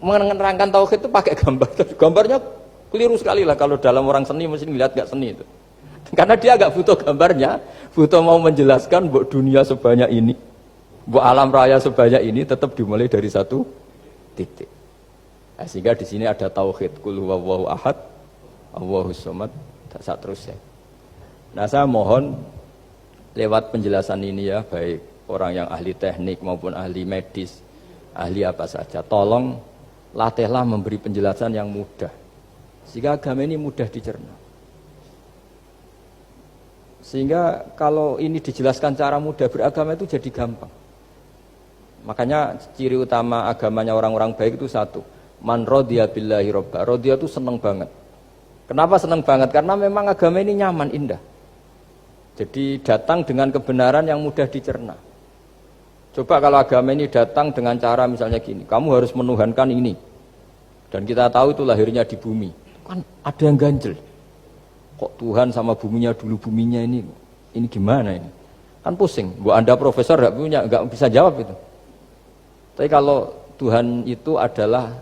Menerangkan tauhid itu pakai gambar. Gambarnya keliru sekali lah kalau dalam orang seni mesti ngeliat gak seni itu. Karena dia agak butuh gambarnya, butuh mau menjelaskan bahwa dunia sebanyak ini, bahwa alam raya sebanyak ini tetap dimulai dari satu titik. Nah, sehingga di sini ada tauhid, qul huwallahu ahad, Allahus samad, dan seterusnya. Nah, saya mohon lewat penjelasan ini ya, baik orang yang ahli teknik maupun ahli medis, ahli apa saja, tolong latihlah memberi penjelasan yang mudah, sehingga agama ini mudah dicerna. Sehingga kalau ini dijelaskan cara mudah, beragama itu jadi gampang. Makanya ciri utama agamanya orang-orang baik itu satu, man radiya billahi robba. Radiya itu senang banget. Kenapa senang banget? Karena memang agama ini nyaman, indah. Jadi datang dengan kebenaran yang mudah dicerna. Coba kalau agama ini datang dengan cara misalnya gini, kamu harus menuhankan ini, dan kita tahu itu lahirnya di bumi, kan ada yang ganjel. Kok Tuhan sama buminya dulu, buminya ini gimana ini? Kan pusing. Bu Anda profesor nggak bisa jawab itu. Tapi kalau Tuhan itu adalah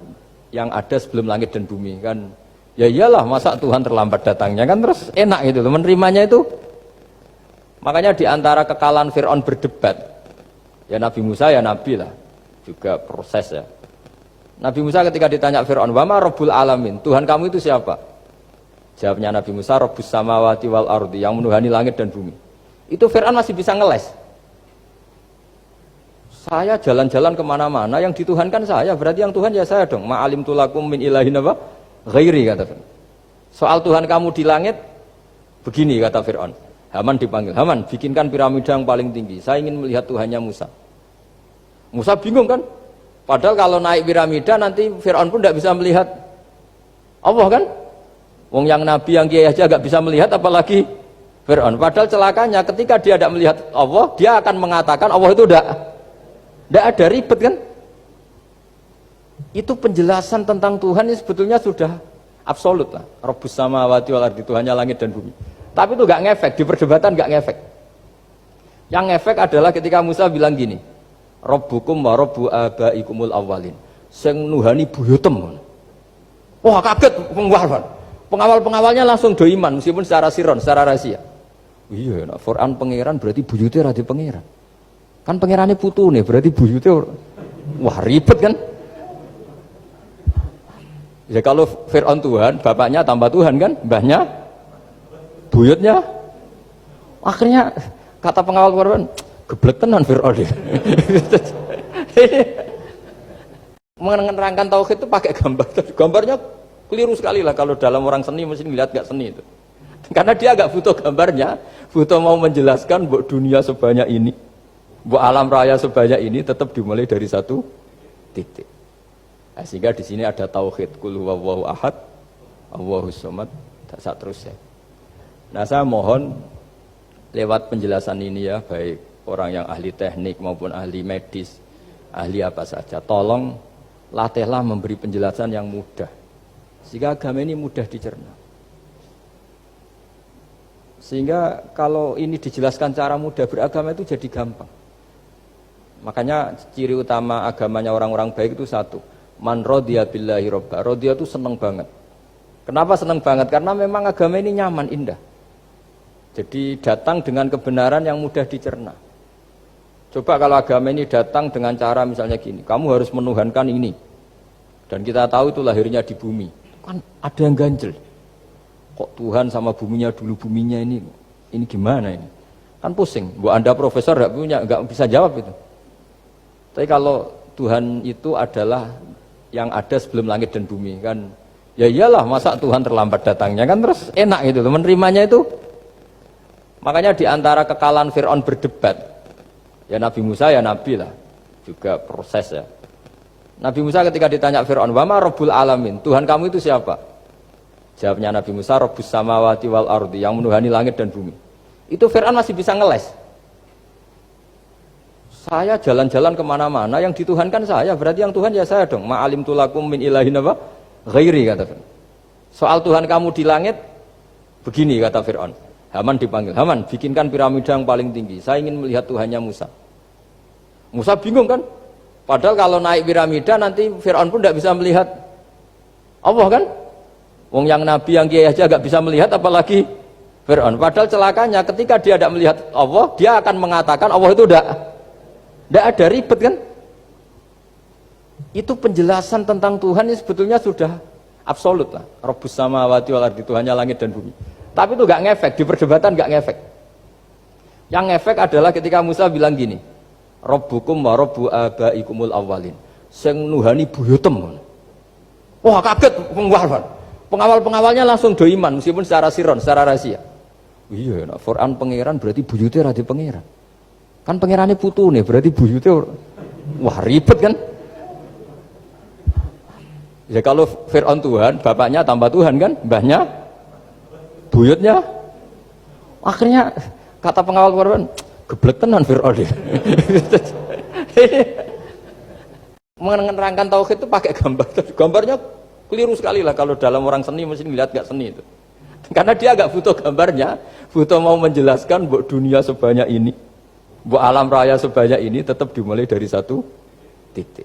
yang ada sebelum langit dan bumi, kan ya iyalah, masa Tuhan terlambat datangnya, kan terus enak gitu menerimanya itu. Makanya diantara kekalahan Fir'aun berdebat, ya Nabi Musa ya Nabi lah, juga proses ya. Nabi Musa ketika ditanya Fir'aun, wa ma rabbul alamin, Tuhan kamu itu siapa? Jawabnya Nabi Musa, Rabbus samawati wal ardi, yang menuhani langit dan bumi. Itu Fir'aun masih bisa ngeles. Saya jalan-jalan kemana-mana, yang dituhankan saya, berarti yang Tuhan ya saya dong. Ma'alim tulakum min ilahin apa? Ghairi, kata Fir'aun. Soal Tuhan kamu di langit, begini kata Fir'aun. Haman dipanggil, Haman bikinkan piramida yang paling tinggi, saya ingin melihat Tuhannya Musa. Musa bingung kan? Padahal kalau naik piramida nanti Fir'aun pun tidak bisa melihat Allah kan? Wong yang nabi yang kiai aja gak bisa melihat, apalagi Fir'aun. Padahal celakanya ketika dia tidak melihat Allah, dia akan mengatakan Allah itu tidak ada, ribet kan? Itu penjelasan tentang Tuhan ini sebetulnya sudah absolut lah. Rabbus samawati wal ardi, Tuhannya langit dan bumi. Tapi itu gak ngefek, di perdebatan gak ngefek. Yang ngefek adalah ketika Musa bilang gini, Rabbukum wa rabbu abaikumul awwalin, sing nuhani buyutem. Wah kaget pengawal-pengawalnya langsung do iman meskipun secara siron, secara rahasia. Iya, nak Quran pangeran berarti buyutnya rada pangeran. Kan pangerannya putune berarti buyutnya wah ribet kan? Ya kalau Fir'aun Tuhan, bapaknya tambah Tuhan kan, mbahnya buyutnya. Akhirnya kata pengawal Quran, geblek tenan Fir'aun. Menerangkan tauhid itu pakai gambar. Gambarnya keliru sekali lah kalau dalam orang seni mesti ngeliat gak seni itu. Karena dia agak butuh gambarnya, butuh mau menjelaskan bahwa dunia sebanyak ini, bahwa alam raya sebanyak ini tetap dimulai dari satu titik. Nah, sehingga di sini ada tauhid, qul huwallahu ahad, Allahus samad, dan seterusnya. Nah, saya mohon lewat penjelasan ini ya, baik orang yang ahli teknik maupun ahli medis, ahli apa saja, tolong latihlah memberi penjelasan yang mudah, sehingga agama ini mudah dicerna. Sehingga kalau ini dijelaskan cara mudah, beragama itu jadi gampang. Makanya ciri utama agamanya orang-orang baik itu satu, man radiya billahi robba. Radiya itu senang banget. Kenapa senang banget? Karena memang agama ini nyaman, indah. Jadi datang dengan kebenaran yang mudah dicerna. Coba kalau agama ini datang dengan cara misalnya gini, kamu harus menuhankan ini, dan kita tahu itu lahirnya di bumi, kan ada yang ganjel. Kok Tuhan sama buminya dulu, buminya ini gimana ini? Kan pusing. Bu Anda profesor nggak bisa jawab itu. Tapi kalau Tuhan itu adalah yang ada sebelum langit dan bumi, kan ya iyalah, masa Tuhan terlambat datangnya, kan terus enak gitu menerimanya itu. Makanya diantara kekalahan Fir'aun berdebat, ya Nabi Musa ya Nabi lah, juga proses ya. Nabi Musa ketika ditanya Fir'aun, wa ma rabbul alamin, Tuhan kamu itu siapa? Jawabnya Nabi Musa, Rabbus samawati wal ardi, yang menuhani langit dan bumi. Itu Fir'aun masih bisa ngeles. Saya jalan-jalan kemana-mana, yang dituhankan saya, berarti yang Tuhan ya saya dong. Ma'alim tulakum min ilahin apa? Ghairi, kata Fir'aun. Soal Tuhan kamu di langit, begini kata Fir'aun. Haman dipanggil, Haman bikinkan piramida yang paling tinggi, saya ingin melihat Tuhannya Musa. Musa bingung kan? Padahal kalau naik piramida nanti Fir'aun pun tidak bisa melihat Allah kan? Wong yang nabi yang kiai aja nggak bisa melihat apalagi Fir'aun. Padahal celakanya ketika dia tidak melihat Allah, dia akan mengatakan Allah itu tidak ada, ribet kan? Itu penjelasan tentang Tuhan ini sebetulnya sudah absolut lah. Rabbus samawati wal ardi, Tuhannya langit dan bumi. Tapi itu nggak ngefek, di perdebatan nggak ngefek. Yang ngefek adalah ketika Musa bilang gini, Rabbukum wa rabbu abaikumul awwalin. Sing nuhani buyutem. Wah kaget pengawal-pengawalnya langsung do iman meskipun secara siron, secara rahasia. Iya, nak Quran pangeran berarti buyutnya rada pangeran. Kan pangerannya putune berarti buyutnya wah ribet kan? Ya kalau Fir'aun Tuhan, bapaknya tambah Tuhan kan, mbahnya buyutnya. Akhirnya kata pengawal Quran, geblek tenan Fir'aun dia. Menerangkan tauhid itu pakai gambar. Gambarnya keliru sekali lah kalau dalam orang seni mesti ngeliat gak seni itu. Karena dia agak butuh gambarnya, butuh mau menjelaskan buat dunia sebanyak ini, buat alam raya sebanyak ini tetap dimulai dari satu titik.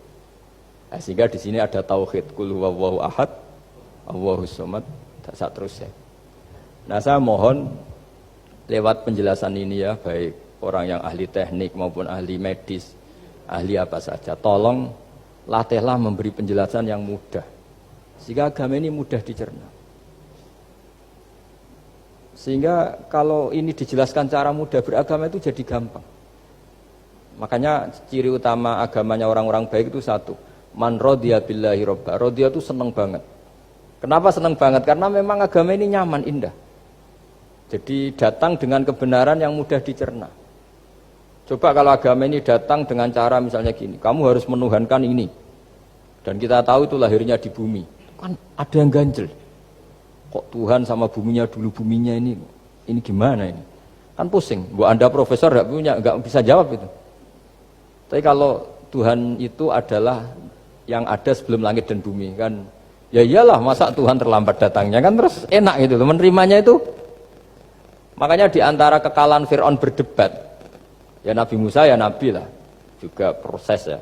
Nah, sehingga di sini ada tauhid qul huwallahu ahad, Allahus samad, tak terus ya. Nah, saya mohon lewat penjelasan ini ya, baik orang yang ahli teknik maupun ahli medis, ahli apa saja, tolong latihlah memberi penjelasan yang mudah. Sehingga agama ini mudah dicerna. Sehingga kalau ini dijelaskan cara mudah beragama itu jadi gampang. Makanya ciri utama agamanya orang-orang baik itu satu, man radiya billahi robba. Radiya itu senang banget. Kenapa senang banget? Karena memang agama ini nyaman, indah. Jadi datang dengan kebenaran yang mudah dicerna. Coba kalau agama ini datang dengan cara misalnya gini, kamu harus menuhankan ini. Dan kita tahu itu lahirnya di bumi. Kan ada yang ganjel. Kok Tuhan sama buminya dulu, buminya ini gimana ini? Kan pusing. Bu Anda profesor nggak bisa jawab itu. Tapi kalau Tuhan itu adalah yang ada sebelum langit dan bumi kan, ya iyalah masa Tuhan terlambat datangnya kan, terus enak gitu menerimanya itu. Makanya di antara kekalahan Fir'aun berdebat, ya Nabi Musa ya Nabi lah, juga proses ya.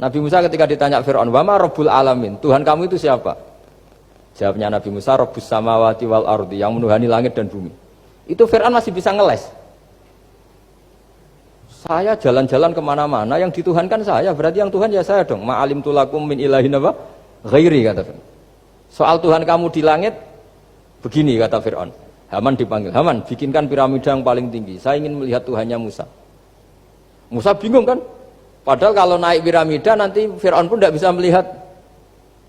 Nabi Musa ketika ditanya Fir'aun, wa ma rabbul alamin, Tuhan kamu itu siapa? Jawabnya Nabi Musa, rabbus samawati wal ardi, yang menuhani langit dan bumi. Itu Fir'aun masih bisa ngeles. Saya jalan-jalan kemana-mana, yang dituhankan saya, berarti yang Tuhan ya saya dong. Ma'alim tulakum min ilahin apa? Ghairi, kata Fir'aun. Soal Tuhan kamu di langit, begini kata Fir'aun. Haman dipanggil, Haman bikinkan piramida yang paling tinggi, saya ingin melihat Tuhannya Musa. Musa bingung kan? Padahal kalau naik piramida nanti Fir'aun pun tidak bisa melihat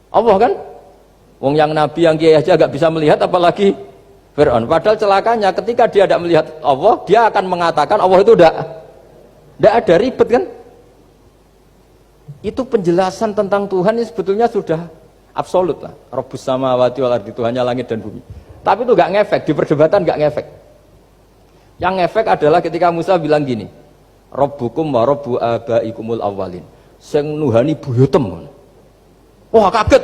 Allah kan? Wong yang nabi yang kiai aja nggak bisa melihat apalagi Fir'aun. Padahal celakanya ketika dia tidak melihat Allah, dia akan mengatakan Allah itu tidak ada, ribet kan? Itu penjelasan tentang Tuhan ini sebetulnya sudah absolut lah. Rabbus samawati wal ardi, Tuhannya langit dan bumi. Tapi itu nggak ngefek, di perdebatan nggak ngefek. Yang ngefek adalah ketika Musa bilang gini, Rabbukum wa rabbu abaikumul awwalin. Sing nuhani buyutem. Wah kaget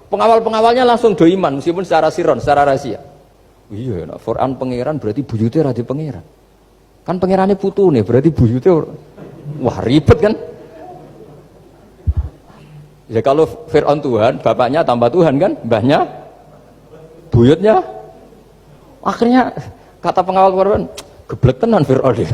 pengawal-pengawalnya langsung do iman meskipun secara siron, secara rahasia. Iya, nak Quran pangeran berarti buyutnya rada pangeran. Kan pangerannya putune berarti buyutnya wah ribet kan? Ya kalau Fir'aun Tuhan, bapaknya tambah Tuhan kan, mbahnya buyutnya. Akhirnya kata pengawal Quran, geblek tenan Fir'aun dia.